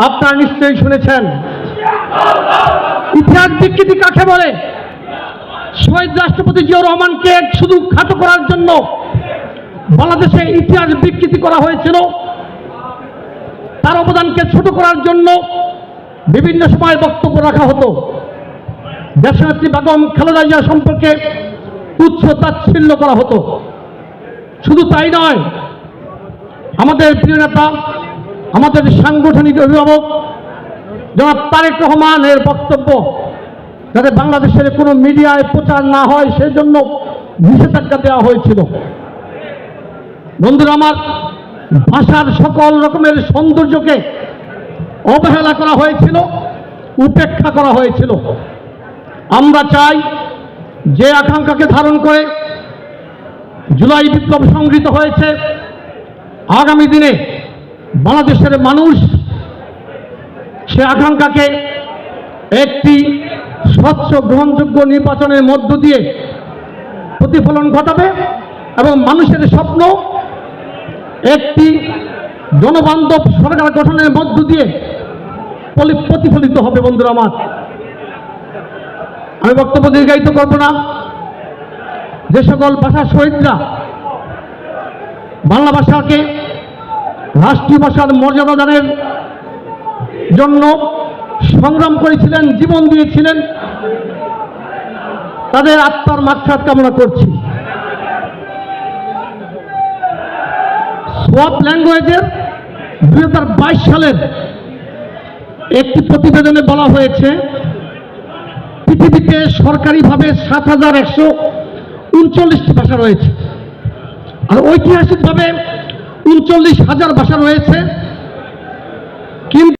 আপনারা নিশ্চয়ই শুনেছেন। ইতিহাস বিকৃতি কাকে বলে? শহীদ রাষ্ট্রপতি জিয়াউর রহমানকে শুধু খাটো করার জন্য বাংলাদেশে ইতিহাস বিকৃতি করা হয়েছিল। তার অবদানকে ছোট করার জন্য বিভিন্ন সময় বক্তব্য রাখা হতো। দেশনেত্রী বেগম খালেদা জিয়া সম্পর্কে তুচ্ছ তাচ্ছিল্য করা হতো। শুধু তাই নয়, আমাদের প্রিয় নেতা, আমাদের সাংগঠনিক অভিভাবক জনাব তারেক রহমানের বক্তব্য যাতে বাংলাদেশের কোনো মিডিয়ায় প্রচার না হয় সেজন্য নিষেধাজ্ঞা দেওয়া হয়েছিল। বন্ধুরা আমার, ভাষার সকল রকমের সৌন্দর্যকে অবহেলা করা হয়েছিল, উপেক্ষা করা হয়েছিল। আমরা চাই যে আকাঙ্ক্ষাকে ধারণ করে জুলাই বিপ্লব সংগৃহীত হয়েছে, আগামী দিনে বাংলাদেশের মানুষ সে আকাঙ্ক্ষাকে একটি স্বচ্ছ গ্রহণযোগ্য নির্বাচনের মধ্য দিয়ে প্রতিফলন ঘটাবে এবং মানুষের স্বপ্ন একটি জনবান্ধব সরকার গঠনের মধ্য দিয়ে প্রতিফলিত হবে। বন্ধুরা আমার, আমি বক্তব্য দীর্ঘায়িত করব না। যে সকল ভাষার শহীদরা বাংলা ভাষাকে রাষ্ট্রীয় ভাষার মর্যাদা দানের জন্য সংগ্রাম করেছিলেন, জীবন দিয়েছিলেন, তাদের আত্মার মাগফিরাত কামনা করছি। সোয়াপ ল্যাঙ্গুয়েজের 2022 সালের একটি প্রতিবেদনে বলা হয়েছে পৃথিবীতে সরকারিভাবে 7,139টি ভাষা রয়েছে, আর ঐতিহাসিকভাবে 39,000 ভাষা রয়েছে। কিন্তু